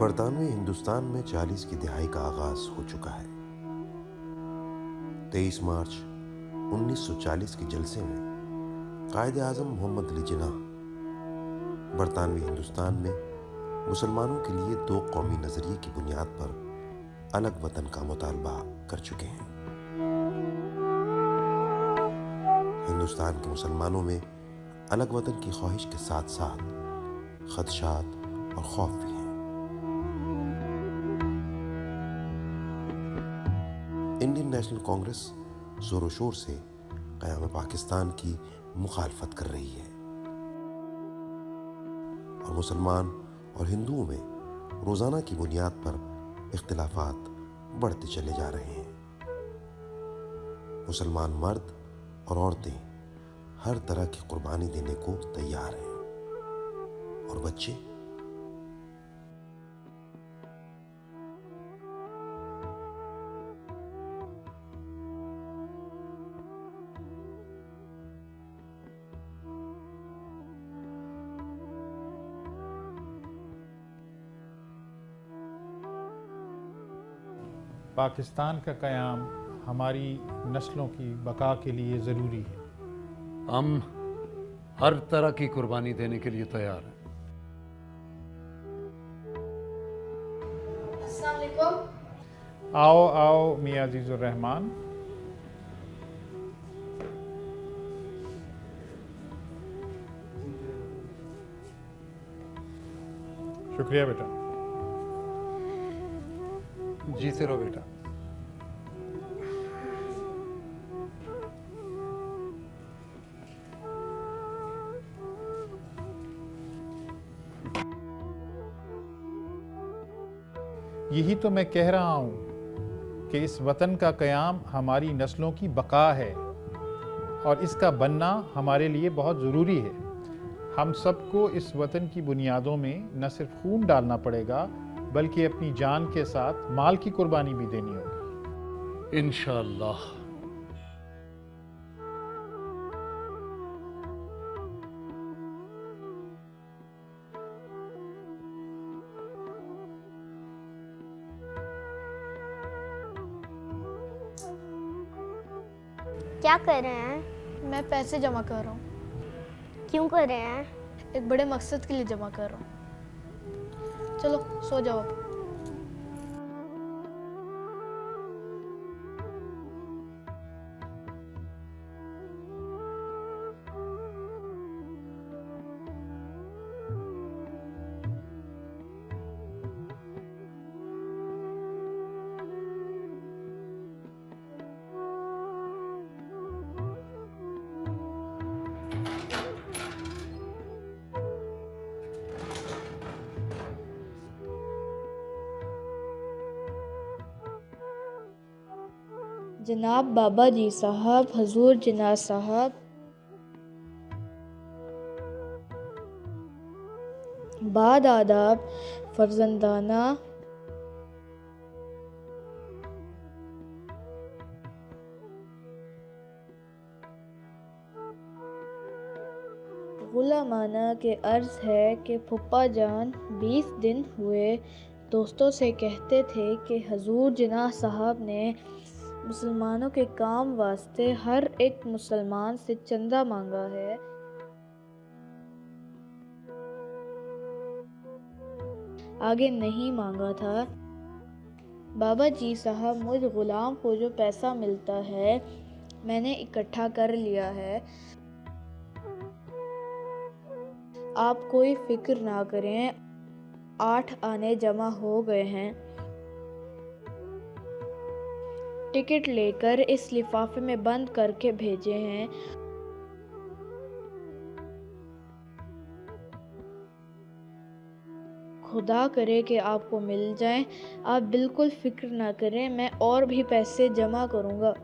बरतानवी हिंदुस्तान में 40 की दिहाई का आगाज हो चुका है। 23 मार्च 1940 के जलसे में कायदे आज़म मोहम्मद अली जिन्नाह बरतानवी हिंदुस्तान में मुसलमानों के लिए दो कौमी नज़रिए की बुनियाद पर अलग वतन का मुतालबा कर चुके हैं। हिंदुस्तान के मुसलमानों में अलग वतन की ख्वाहिश के साथ साथ खदशात और खौफ भी हैं। इंडियन नेशनल कांग्रेस जोरों शोर से क़याम पाकिस्तान की मुखालफत कर रही है और मुसलमान और हिंदुओं में रोज़ाना की बुनियाद पर इख्तिलाफात बढ़ते चले जा रहे हैं। मुसलमान मर्द और औरतें हर तरह की कुर्बानी देने को तैयार हैं और बच्चे पाकिस्तान का क़याम हमारी नस्लों की बका के लिए ज़रूरी है। हम हर तरह की कुर्बानी देने के लिए तैयार हैं। अस्सलाम वालेकुम। आओ आओ मियाँ अजीज़ुर रहमान। शुक्रिया बेटा। जीते रहो बेटा। यही तो मैं कह रहा हूँ कि इस वतन का क़याम हमारी नस्लों की बका है और इसका बनना हमारे लिए बहुत ज़रूरी है। हम सबको इस वतन की बुनियादों में न सिर्फ खून डालना पड़ेगा बल्कि अपनी जान के साथ माल की कुर्बानी भी देनी होगी। इंशाअल्लाह। क्या कर रहे हैं? मैं पैसे जमा कर रहा हूँ। क्यों कर रहे हैं? एक बड़े मकसद के लिए जमा कर रहा हूँ। चलो सो जाओ अब। जनाब बाबा जी साहब, हजूर जिन्नाह साहब, बाद आदाब फर्जंदाना, गुलामाना के अर्ज़ है कि फुप्पा जान 20 दिन हुए दोस्तों से कहते थे कि हजूर जिन्नाह साहब ने मुसलमानों के काम वास्ते हर एक मुसलमान से चंदा मांगा है। आगे नहीं मांगा था। बाबा जी साहब, मुझ गुलाम को जो पैसा मिलता है मैंने इकट्ठा कर लिया है। आप कोई फिक्र ना करें, 8 आने जमा हो गए हैं। टिकट लेकर इस लिफाफे में बंद करके भेजे हैं। खुदा करे कि आपको मिल जाएं। आप बिल्कुल फिक्र ना करें, मैं और भी पैसे जमा करूंगा।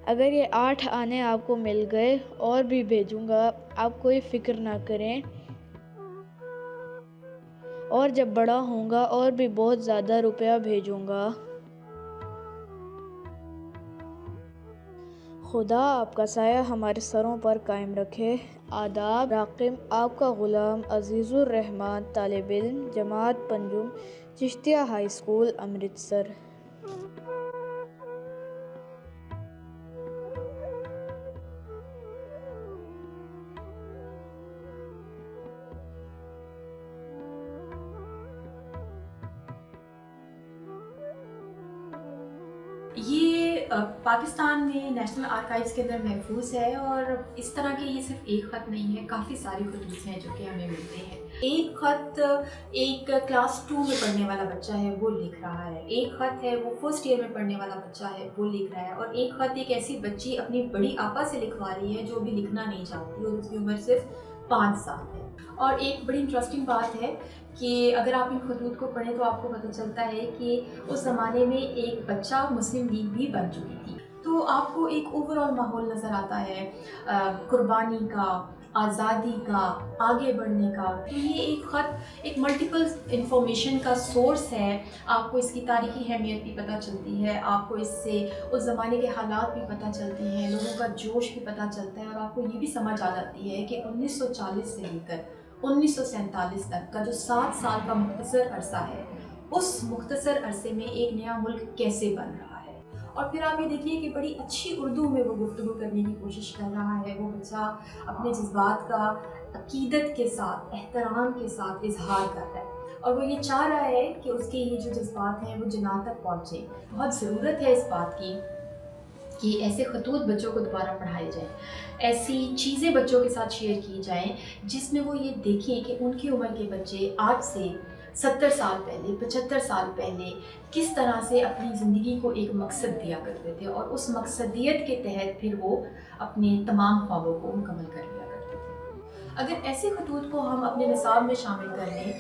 अगर ये 8 आने आपको मिल गए और भी भेजूंगा, आप कोई फिक्र ना करें। और जब बड़ा होऊंगा और भी बहुत ज़्यादा रुपया भेजूंगा। खुदा आपका साया हमारे सरों पर कायम रखे। आदाब, राकिम आपका ग़ुलाम अजीज़ुर रहमान, तालिब इल्म, जमात पंजुम, चिश्तिया हाई स्कूल, अमृतसर। ये पाकिस्तान में नेशनल आर्काइव्स के अंदर महफूज है और इस तरह के ये सिर्फ एक ख़त नहीं है, काफ़ी सारे खतूत हैं जो कि हमें मिलते हैं। एक ख़त एक क्लास 2 में पढ़ने वाला बच्चा है वो लिख रहा है, एक ख़त है वो फर्स्ट ईयर में पढ़ने वाला बच्चा है वो लिख रहा है, और एक ख़त एक ऐसी बच्ची अपनी बड़ी आपा से लिखवा रही है जो भी लिखना नहीं चाहती और उसकी उम्र सिर्फ 5 साल है। और एक बड़ी इंटरेस्टिंग बात है कि अगर आप इन खतूत को पढ़ें तो आपको पता चलता है कि उस ज़माने में एक बच्चा मुस्लिम लीग भी बन चुकी थी। तो आपको एक ओवरऑल माहौल नज़र आता है कुर्बानी का, आज़ादी का, आगे बढ़ने का। तो ये एक ख़त एक मल्टीपल इंफॉर्मेशन का सोर्स है। आपको इसकी तारीख़ी अहमियत भी पता चलती है, आपको इससे उस ज़माने के हालात भी पता चलते हैं, लोगों का जोश भी पता चलता है, और आपको ये भी समझ आ जाती है कि 1940 से लेकर 1947 तक का जो 7 साल का मुख्तसर अरसा है, उस मुख्तसर अरसे में एक नया मुल्क कैसे बन रहा है। और फिर आप ये देखिए कि बड़ी अच्छी उर्दू में वो गुफ्तगू करने की कोशिश कर रहा है। वो बच्चा अपने जज्बात का अकीदत के साथ, एहतराम के साथ इजहार कर रहा है, और वो ये चाह रहा है कि उसके ये जो जज्बात हैं वो जनाह तक पहुँचे। बहुत ज़रूरत है इस बात की कि ऐसे खतूत बच्चों को दोबारा पढ़ाए जाएँ, ऐसी चीज़ें बच्चों के साथ शेयर की जाएँ जिसमें वो ये देखें कि उनकी उम्र के बच्चे आज से 70 साल पहले, 75 साल पहले किस तरह से अपनी ज़िंदगी को एक मकसद दिया करते थे, और उस मकसदियत के तहत फिर वो अपने तमाम ख्वाबों को मुकम्मल कर लिया करते थे। अगर ऐसे खतूत को हम अपने निसाब में शामिल कर लें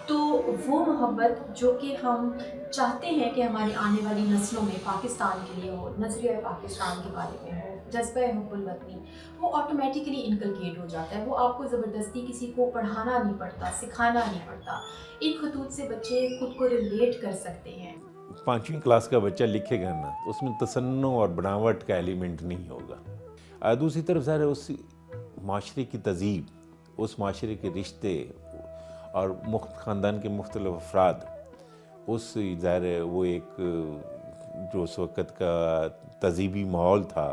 तो वो मोहब्बत जो कि हम चाहते हैं कि हमारी आने वाली नस्लों में पाकिस्तान के लिए हो, नज़रिया पाकिस्तान के बारे में हो, जज्बा हुब्बुल वतनी, वो ऑटोमेटिकली इनकलकेट हो जाता है। वो आपको ज़बरदस्ती किसी को पढ़ाना नहीं पड़ता, सिखाना नहीं पड़ता। इन खतूत से बच्चे खुद को रिलेट कर सकते हैं। 5वीं क्लास का बच्चा लिखेगा ना तो उसमें तसन्नु और बनावट का एलिमेंट नहीं होगा। दूसरी तरफ ज़ाहिर है उस माशरे की तज़ीब, उस माशरे के रिश्ते और ख़ानदान के मुख्तलिफ़ अफराद, उस ज़ाहिर है वो एक जो उस वक़्त का तज़ीबी माहौल था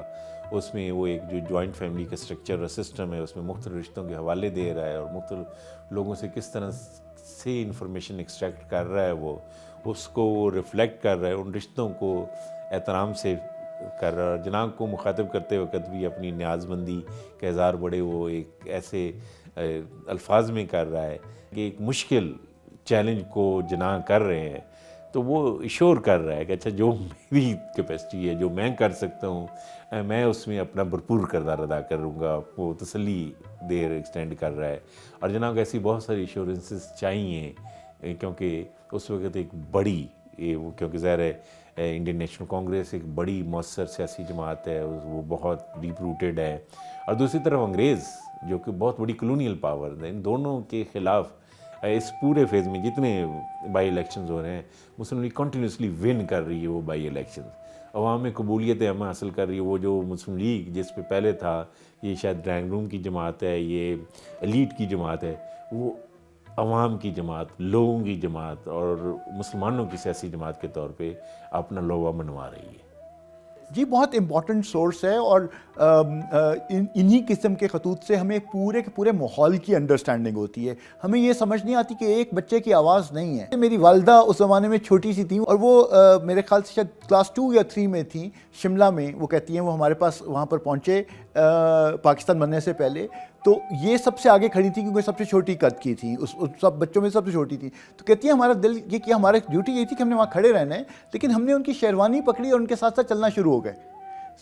उसमें वो एक जो जॉइंट फैमिली का स्ट्रक्चर और सिस्टम है उसमें मुख्तलिफ़ रिश्तों के हवाले दे रहा है और मुख्तलिफ़ लोगों से किस तरह से इंफॉर्मेशन एक्सट्रैक्ट कर रहा है, वो उसको रिफ़्लेक्ट कर रहा है, उन रिश्तों को एहतराम से कर रहा है। जनाब को मुखातिब करते वक्त भी अपनी न्याज़मंदी का इज़हार बड़े वो एक ऐसे अल्फाज में कर रहा है कि एक मुश्किल चैलेंज को जनाब कर रहे हैं, तो वो इशोर कर रहा है कि अच्छा जो मेरी कैपेसिटी है, जो मैं कर सकता हूँ, मैं उसमें अपना भरपूर किरदार अदा करूँगा। वो तसल्ली देर एक्सटेंड कर रहा है। और जनाब ऐसी बहुत सारी इशोरेंसेस चाहिए क्योंकि उस वक्त एक बड़ी क्योंकि ज़ाहिर है इंडियन नेशनल कांग्रेस एक बड़ी मौसर सियासी जमात है, वो बहुत डीप रूटेड है। और दूसरी तरफ अंग्रेज़ जो कि बहुत बड़ी कॉलोनियल पावर है, इन दोनों के ख़िलाफ़ इस पूरे फेज़ में जितने बाई इलेक्शंस हो रहे हैं मुस्लिम लीग कंटिन्यूसली विन कर रही है। वो बाई इलेक्शंस अवाम में कबूलियत अमा हासिल कर रही है। वो जो मुस्लिम लीग जिस पे पहले था ये शायद ड्राइंग रूम की जमात है, ये एलीट की जमात है, वो अवाम की जमात, लोगों की जमात और मुसलमानों की सियासी जमात के तौर पे अपना लोवा मनवा रही है। जी बहुत इम्पॉर्टेंट सोर्स है और इन्हीं किस्म के खतूत से हमें पूरे के पूरे माहौल की अंडरस्टैंडिंग होती है। हमें ये समझ नहीं आती कि एक बच्चे की आवाज़ नहीं है। मेरी वालदा उस ज़माने में छोटी सी थी और वो मेरे ख्याल से शायद क्लास 2 या 3 में थी, शिमला में। वो कहती हैं वो हमारे पास वहाँ पर पहुँचे पाकिस्तान बनने से पहले, तो ये सबसे आगे खड़ी थी क्योंकि सबसे छोटी कद की थी, उस सब बच्चों में सबसे छोटी थी। तो कहती है हमारा दिल ये किया, हमारी ड्यूटी ये थी कि हमने वहाँ खड़े रहना है, लेकिन हमने उनकी शेरवानी पकड़ी और उनके साथ साथ चलना शुरू हो गए।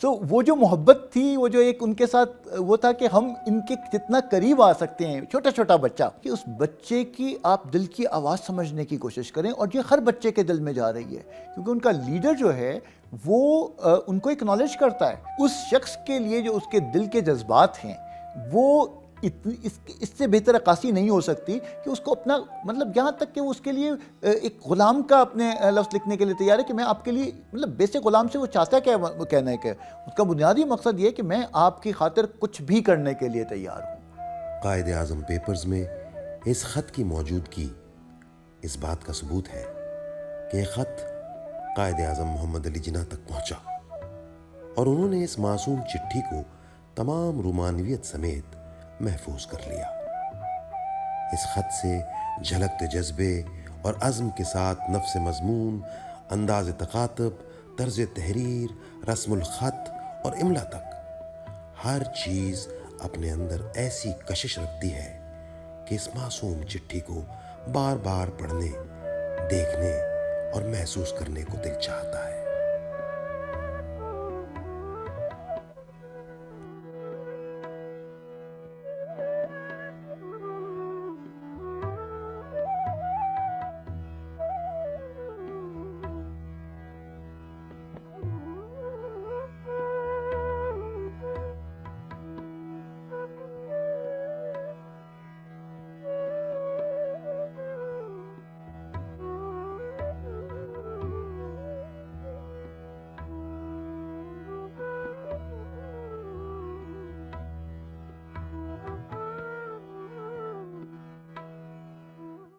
सो वो जो मोहब्बत थी, वो जो एक उनके साथ वो था कि हम इनके जितना करीब आ सकते हैं, छोटा छोटा बच्चा, कि उस बच्चे की आप दिल की आवाज़ समझने की कोशिश करें। और ये हर बच्चे के दिल में जा रही है क्योंकि उनका लीडर जो है वो उनको एक्नॉलेज करता है। उस शख्स के लिए जो उसके दिल के जज्बात हैं वो इससे बेहतर अक्कासी नहीं हो सकती कि उसको अपना मतलब यहाँ तक कि वो उसके लिए एक ग़ुलाम का अपने लफ्ज़ लिखने के लिए तैयार है कि मैं आपके लिए मतलब बेसिक ग़ुलाम से वो चाहता है क्या, वो कहना है कि उसका बुनियादी मकसद ये है कि मैं आपकी खातिर कुछ भी करने के लिए तैयार हूँ। कायदे आज़म पेपर्स में इस ख़त की मौजूदगी इस बात का सबूत है कि यह ख़त कायदे आज़म मोहम्मद अली जिन्ना तक पहुँचा और उन्होंने इस मासूम चिट्ठी को तमाम रुमानवियत समेत महफूज कर लिया। इस ख़त से झलकते जज्बे और अज़्म के साथ नफ्स मज़मून, अंदाज़ तकातब, तर्ज तहरीर, रस्मुल ख़त और इमला तक हर चीज़ अपने अंदर ऐसी कशिश रखती है कि इस मासूम चिट्ठी को बार बार पढ़ने, देखने और महसूस करने को दिल चाहता है।